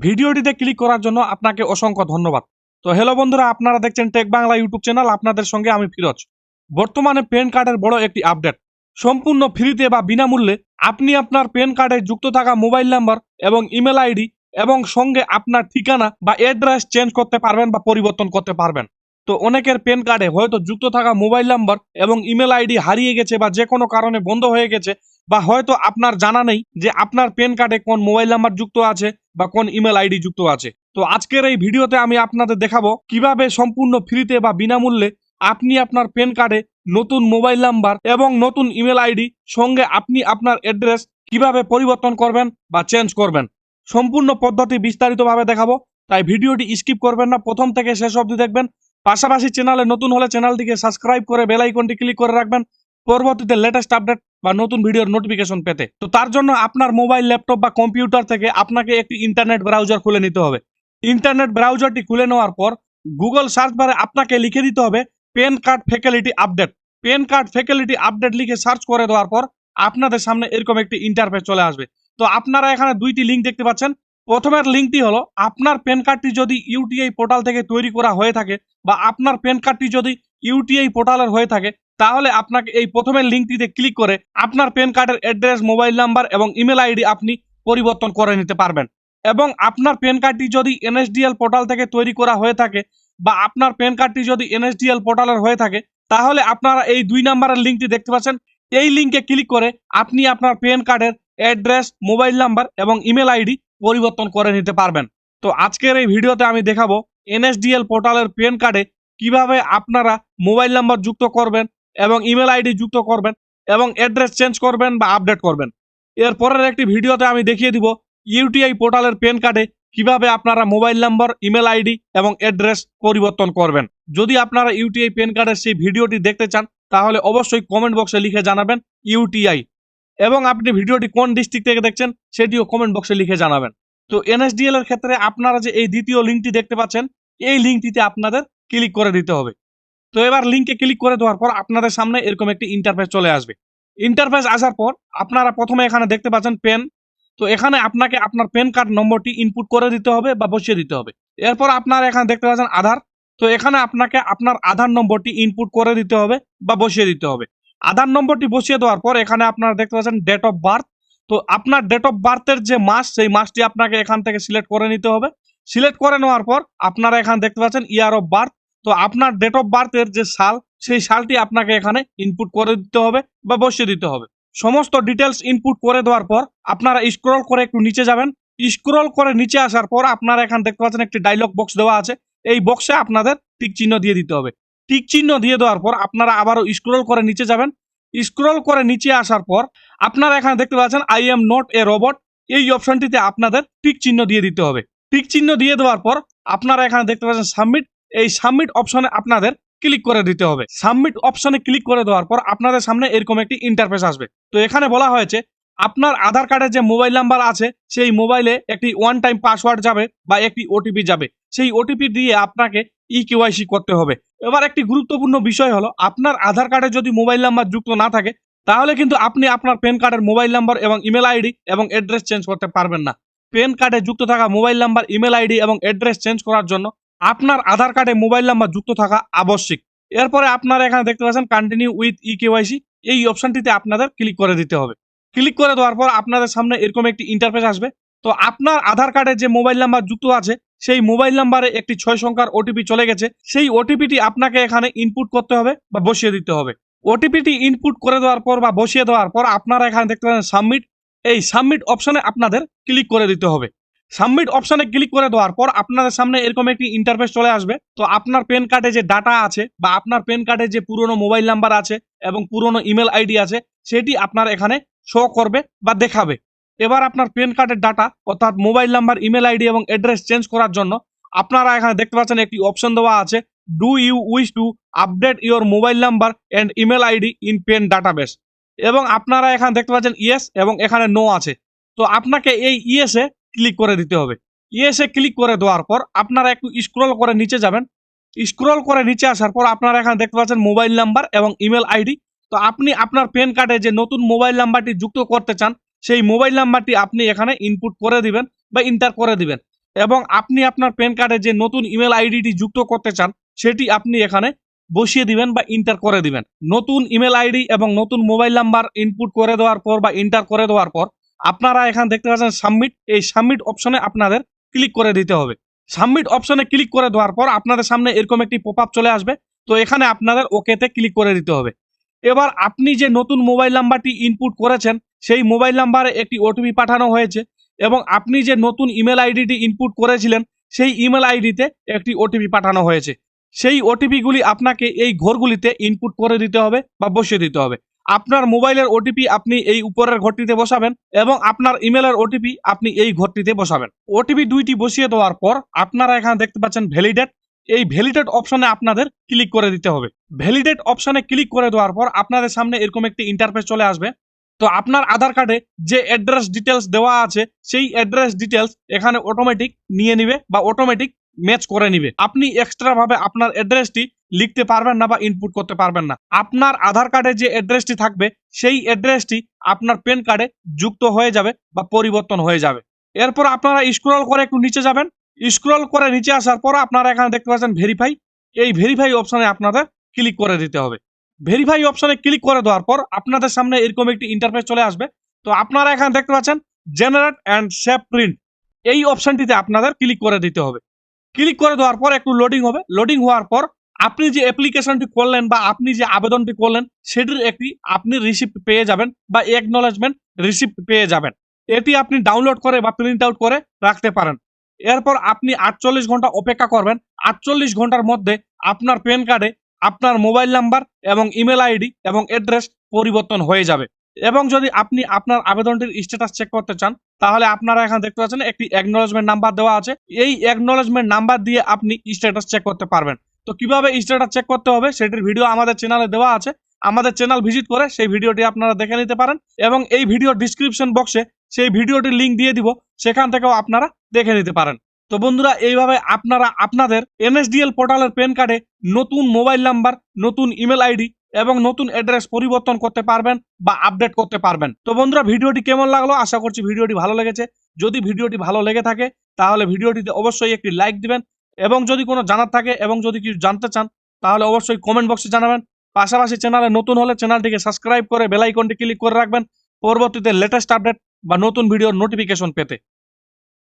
ভিডিওটিতে ক্লিক করার জন্য আপনাকে অসংখ্য ধন্যবাদ। তো হ্যালো বন্ধুরা, আপনারা দেখছেন টেক বাংলা ইউটিউব চ্যানেল। আপনাদের সঙ্গে আমি ফিরোজ। বর্তমানে প্যান কার্ডের বড় একটি আপডেট। সম্পূর্ণ ফ্রিতে বা বিনামূল্যে আপনি আপনার প্যান কার্ডে যুক্ত থাকা মোবাইল নাম্বার এবং ইমেল আইডি এবং সঙ্গে আপনার ঠিকানা বা অ্যাড্রেস চেঞ্জ করতে পারবেন বা পরিবর্তন করতে পারবেন। তো অনেকের প্যান কার্ডে হয়তো যুক্ত থাকা মোবাইল নাম্বার এবং ইমেল আইডি হারিয়ে গেছে বা যে কোনো কারণে বন্ধ হয়ে গেছে, বা হয়তো আপনার জানা নেই যে আপনার প্যান কার্ডে কোন মোবাইল নাম্বার যুক্ত আছে বা কোন ইমেল আইডি যুক্ত আছে। তো আজকের এই ভিডিওতে আমি আপনাদের দেখাবো কিভাবে সম্পূর্ণ ফ্রিতে বা বিনামূল্যে আপনি আপনার প্যান কার্ডে নতুন মোবাইল নাম্বার এবং নতুন ইমেল আইডি সঙ্গে আপনি আপনার অ্যাড্রেস কিভাবে পরিবর্তন করবেন বা চেঞ্জ করবেন। সম্পূর্ণ পদ্ধতি বিস্তারিতভাবে দেখাবো, তাই ভিডিওটি স্কিপ করবেন না, প্রথম থেকে শেষ অবধি দেখবেন। পাশাপাশি চ্যানেলে নতুন হলে চ্যানেলটিকে সাবস্ক্রাইব করে বেল আইকনটি ক্লিক করে রাখবেন পরবর্তীতে লেটেস্ট আপডেট বা নতুন ভিডিওর নোটিফিকেশন পেতে। তো তার জন্য আপনার মোবাইল, ল্যাপটপ বা কম্পিউটার থেকে আপনাকে একটি ইন্টারনেট ব্রাউজার খুলে নিতে হবে। ইন্টারনেট ব্রাউজারটি খুলে নেওয়ার পর গুগল সার্চ বারে আপনাকে লিখে দিতে হবে pan card facility update. Pan card facility update লিখে সার্চ করে দেওয়ার পর আপনাদের সামনে এরকম একটি ইন্টারফেস চলে আসবে। তো আপনারা এখানে দুইটি লিঙ্ক দেখতে পাচ্ছেন। প্রথমের লিঙ্কটি হলো আপনার প্যান কার্ডটি যদি ইউটিআই পোর্টাল থেকে তৈরি করা হয়ে থাকে বা আপনার প্যান কার্ডটি যদি ইউটিআই পোর্টালের হয়ে থাকে, তাহলে আপনাকে এই প্রথমের লিঙ্কটিতে ক্লিক করে আপনার প্যান কার্ডের অ্যাড্রেস, মোবাইল নাম্বার এবং ইমেল আইডি আপনি পরিবর্তন করে নিতে পারবেন। এবং আপনার প্যান কার্ডটি যদি এনএসডিএল পোর্টাল থেকে তৈরি করা হয়ে থাকে বা আপনার প্যান কার্ডটি যদি এনএসডিএল পোর্টালের হয়ে থাকে, তাহলে আপনারা এই 2 নাম্বারের লিঙ্কটি দেখতে পাচ্ছেন। এই লিঙ্কে ক্লিক করে আপনি আপনার প্যান কার্ডের অ্যাড্রেস, মোবাইল নাম্বার এবং ইমেল আইডি পরিবর্তন করে নিতে পারবেন। তো আজকের এই ভিডিওতে আমি দেখাবো এনএসডিএল পোর্টালের প্যান কার্ডে কিভাবে আপনারা মোবাইল নাম্বার যুক্ত করবেন এবং ইমেল আইডি যুক্ত করবেন এবং অ্যাড্রেস চেঞ্জ করবেন বা আপডেট করবেন। এরপরের একটি ভিডিওতে আমি দেখিয়ে দিব ইউটিআই পোর্টালের প্যান কার্ডে কিভাবে আপনারা মোবাইল নাম্বার, ইমেল আইডি এবং অ্যাড্রেস পরিবর্তন করবেন। যদি আপনারা ইউটিআই প্যান কার্ডের সেই ভিডিওটি দেখতে চান, তাহলে অবশ্যই কমেন্ট বক্সে লিখে জানাবেন ইউটিআই, এবং আপনি ভিডিওটি কোন ডিস্ট্রিক্ট থেকে দেখছেন সেটিও কমেন্ট বক্সে লিখে জানাবেন। তো এনএসডিএল এর ক্ষেত্রে আপনারা যে এই দ্বিতীয় লিঙ্কটি দেখতে পাচ্ছেন, এই লিঙ্কটিতে আপনাদের ক্লিক করে দিতে হবে। তো এবার লিঙ্কে ক্লিক করে দেওয়ার পর আপনাদের সামনে এরকম একটি ইন্টারফেস চলে আসবে। ইন্টারফেস আসার পর আপনারা প্রথমে এখানে দেখতে পাচ্ছেন পেন। তো এখানে আপনাকে আপনার প্যান কার্ড নম্বরটি ইনপুট করে দিতে হবে বা বসিয়ে দিতে হবে। এরপর আপনারা এখানে দেখতে পাচ্ছেন আধার। তো এখানে আপনাকে আপনার আধার নম্বরটি ইনপুট করে দিতে হবে বা বসিয়ে দিতে হবে। আধার নম্বরটি বসিয়ে দেওয়ার পর এখানে আপনারা দেখতে পাচ্ছেন ডেট অফ বার্থ। তো আপনার ডেট অফ বার্থের যে মাস, সেই মাসটি আপনাকে এখান থেকে সিলেক্ট করে নিতে হবে। সিলেক্ট করে নেওয়ার পর আপনারা এখানে দেখতে পাচ্ছেন ইয়ার অফ বার্থ। তো আপনার ডেট অফ বার্থের যে সাল, সেই সালটি আপনাকে এখানে ইনপুট করে দিতে হবে বা বসিয়ে দিতে হবে। সমস্ত ডিটেলস ইনপুট করে দেওয়ার পর আপনারা স্ক্রল করে একটু নিচে যাবেন। স্ক্রল করে নিচে আসার পর আপনারা এখানে দেখতে পাচ্ছেন একটি ডায়লগ বক্স দেওয়া আছে। এই বক্সে আপনাদের টিক চিহ্ন দিয়ে দিতে হবে। টিক চিহ্ন দিয়ে দেওয়ার পর আপনারা আবারও স্ক্রল করে নিচে যাবেন। স্ক্রল করে নিচে আসার পর আপনারা এখানে দেখতে পাচ্ছেন I am not a robot, এই অপশনটিতে আপনাদের টিক চিহ্ন দিয়ে দিতে হবে। টিক চিহ্ন দিয়ে দেওয়ার পর আপনারা এখানে দেখতে পাচ্ছেন সাবমিট, এই সাবমিট অপশনে আপনাদের ক্লিক করে দিতে হবে। সাবমিট অপশনে ক্লিক করে দেওয়ার পর আপনাদের সামনে এরকম একটি ইন্টারফেস আসবে। তো এখানে বলা হয়েছে আপনার আধার কার্ডে যে মোবাইল নাম্বার আছে, সেই মোবাইলে একটি ওয়ান টাইম পাসওয়ার্ড যাবে বা একটি ওটিপি যাবে। সেই ওটিপি দিয়ে আপনাকে ইকেওয়াইসি করতে হবে। এবার একটি গুরুত্বপূর্ণ বিষয় হলো, আপনার আধার কার্ডে যদি মোবাইল নাম্বার যুক্ত না থাকে, তাহলে কিন্তু আপনি আপনার প্যান কার্ডের মোবাইল নাম্বার এবং ইমেল আইডি এবং অ্যাড্রেস চেঞ্জ করতে পারবেন না। প্যান কার্ডে যুক্ত থাকা মোবাইল নাম্বার, ইমেল আইডি এবং অ্যাড্রেস চেঞ্জ করার জন্য আপনার আধার কার্ডে মোবাইল নাম্বার যুক্ত থাকা আবশ্যিক। এরপরে আপনারা এখানে দেখতে পাচ্ছেন কন্টিনিউ উইথ ইকেওয়াইসি, এই অপশনটিতে আপনাদের ক্লিক করে দিতে হবে। ক্লিক করে দেওয়ার পর আপনাদের সামনে এরকম একটি ইন্টারফেস আসবে। তো আপনার আধার কার্ডে যে মোবাইল নাম্বার যুক্ত আছে, সেই মোবাইল নাম্বারে একটি 6 সংখ্যার ওটিপি চলে গেছে। সেই ওটিপিটি আপনাকে এখানে ইনপুট করতে হবে বা বসিয়ে দিতে হবে। ওটিপিটি ইনপুট করে দেওয়ার পর বা বসিয়ে দেওয়ার পর আপনারা এখানে দেখতে পাচ্ছেন সাবমিট, এই সাবমিট অপশনে আপনাদের ক্লিক করে দিতে হবে। সাবমিট অপশনে ক্লিক করে দেওয়ার পর আপনাদের সামনে এরকম একটি ইন্টারফেস চলে আসবে। তো আপনার প্যান কার্ডে যে ডাটা আছে বা আপনার প্যান কার্ডে যে পুরনো মোবাইল নাম্বার আছে এবং পুরনো ইমেল আইডি আছে, সেটি আপনার এখানে শো করবে বা দেখাবে। এবার আপনার প্যান কার্ডের ডাটা অর্থাৎ মোবাইল নাম্বার, ইমেল আইডি এবং অ্যাড্রেস চেঞ্জ করার জন্য আপনারা এখানে দেখতে পাচ্ছেন একটি অপশন দেওয়া আছে, do you wish to update your mobile number and email ID in PAN database, এবং আপনারা এখানে দেখতে পাচ্ছেন ইয়েস এবং এখানে নো আছে। তো আপনাকে এই ইয়েসে ক্লিক করে দিতে হবে। ইয়েসে ক্লিক করে দেওয়ার পর আপনারা একটু স্ক্রল করে নিচে যাবেন। স্ক্রল করে নিচে আসার পর আপনারা এখানে দেখতে পাচ্ছেন মোবাইল নাম্বার এবং ইমেল আইডি। তো আপনি আপনার প্যান কার্ডে যে নতুন মোবাইল নাম্বারটি যুক্ত করতে চান, সেই মোবাইল নাম্বারটি আপনি এখানে ইনপুট করে দিবেন বা ইন্টার করে দিবেন। এবং আপনি আপনার প্যান কার্ডে যে নতুন ইমেল আইডিটি যুক্ত করতে চান সেটি আপনি এখানে বসিয়ে দিবেন বা ইন্টার করে দিবেন। নতুন ইমেল আইডি এবং নতুন মোবাইল নাম্বার ইনপুট করে দেওয়ার পর বা ইন্টার করে দেওয়ার পর আপনারা এখানে দেখতে পাচ্ছেন সাবমিট, এই সাবমিট অপশনে আপনাদের ক্লিক করে দিতে হবে। সাবমিট অপশনে ক্লিক করে দেওয়ার পর আপনাদের সামনে এরকম একটি পপআপ চলে আসবে। তো এখানে আপনাদের ওকেতে ক্লিক করে দিতে হবে। এবার আপনি যে নতুন মোবাইল নাম্বারটি ইনপুট করেছেন সেই মোবাইল নাম্বারে একটি ওটিপি পাঠানো হয়েছে এবং আপনি যে নতুন ইমেল আইডিটি ইনপুট করেছিলেন সেই ইমেল আইডিতে একটি ওটিপি পাঠানো হয়েছে। সেই ওটিপিগুলি আপনাকে এই ঘরগুলিতে ইনপুট করে দিতে হবে বা বসিয়ে দিতে হবে। আপনার মোবাইলের ওটিপি আপনি এই উপরের ঘরটিতে বসাবেন এবং আপনার ইমেলের ওটিপি আপনি এই ঘরটিতে বসাবেন। ওটিপি দুইটি বসিয়ে দেওয়ার পর আপনারা এখানে দেখতে পাচ্ছেন ভ্যালিডেট, এই ভ্যালিডেট অপশনে আপনাদের ক্লিক করে দিতে হবে। ভ্যালিডেট অপশনে ক্লিক করে দেওয়ার পর আপনাদের সামনে এরকম একটি ইন্টারফেস চলে আসবে। তো আপনার আধার কার্ডে যে অ্যাড্রেস ডিটেলস দেওয়া আছে সেই অ্যাড্রেস ডিটেলস এখানে অটোমেটিক নিয়ে নিবে বা অটোমেটিক ম্যাচ করে নিবে। আপনি এক্সট্রা ভাবে আপনার অ্যাড্রেসটি লিখতে পারবেন না বা ইনপুট করতে পারবেন না। আপনার আধার কার্ডে যে অ্যাড্রেসটি থাকবে সেই অ্যাড্রেসটি আপনার প্যান কার্ডে যুক্ত হয়ে যাবে বা পরিবর্তন হয়ে যাবে। এরপর আপনারা স্ক্রল করে একটু নিচে যাবেন। স্ক্রল করে নিচে আসার পর আপনারা এখানে দেখতে পাচ্ছেন ভেরিফাই, এই ভেরিফাই অপশনে আপনাদের ক্লিক করে দিতে হবে। ভেরিফাই অপশনে ক্লিক করে দেওয়ার পর আপনাদের সামনে এরকম একটি ইন্টারফেস চলে আসবে। তো আপনারা এখানে দেখতে পাচ্ছেন জেনারেট অ্যান্ড সেভ প্রিন্ট, এই অপশনটিতে আপনাদের ক্লিক করে দিতে হবে। ক্লিক করে দেওয়ার পর একটু লোডিং হবে। লোডিং হওয়ার পর আপনি যে অ্যাপ্লিকেশনটি করলেন বা আপনি যে আবেদনটি করলেন সেটির একটি আপনি রিসিপ্ট পেয়ে যাবেন বা একনলেজমেন্ট রিসিপ্ট পেয়ে যাবেন। এটি আপনি ডাউনলোড করে বা প্রিন্ট আউট করে রাখতে পারেন। এরপর আপনি 48 ঘন্টা অপেক্ষা করবেন। 48 ঘন্টার মধ্যে আপনার প্যান কার্ডে আপনার মোবাইল নাম্বার এবং ইমেল আইডি এবং অ্যাড্রেস পরিবর্তন হয়ে যাবে। এবং যদি আপনি আপনার আবেদনটির স্ট্যাটাস চেক করতে চান তাহলে আপনারা এখানে দেখতে পাচ্ছেন একটি অ্যাকনলেজমেন্ট নাম্বার দেওয়া আছে। এই অ্যাকনলেজমেন্ট নাম্বার দিয়ে আপনি স্ট্যাটাস চেক করতে পারবেন। তো কিভাবে স্ট্যাটাস চেক করতে হবে সেটির ভিডিও আমাদের চ্যানেলে দেওয়া আছে। আমাদের চ্যানেল ভিজিট করে সেই ভিডিওটি আপনারা দেখে নিতে পারেন এবং এই ভিডিও ডিসক্রিপশন বক্সে সেই ভিডিওটির লিংক দিয়ে দিব, সেখান থেকেও আপনারা দেখে নিতে পারেন। তো বন্ধুরা, এইভাবে আপনারা আপনাদের এনএসডিএল পোর্টালের প্যান কার্ডে নতুন মোবাইল নাম্বার, নতুন ইমেল আইডি এবং নতুন অ্যাড্রেস পরিবর্তন করতে পারবেন বা আপডেট করতে পারবেন। তো বন্ধুরা, ভিডিওটি কেমন লাগলো? আশা করছি ভিডিওটি ভালো লেগেছে। যদি ভিডিওটি ভালো লেগে থাকে তাহলে ভিডিওটিতে অবশ্যই একটি লাইক দিবেন এবং যদি কোনো জানার থাকে এবং যদি কিছু জানতে চান তাহলে অবশ্যই কমেন্ট বক্সে জানাবেন। পাশাপাশি চ্যানেলে নতুন হলে চ্যানেলটিকে সাবস্ক্রাইব করে বেল আইকনটি ক্লিক করে রাখবেন পরবর্তীতে লেটেস্ট আপডেট বা নতুন ভিডিওর নোটিফিকেশন পেতে।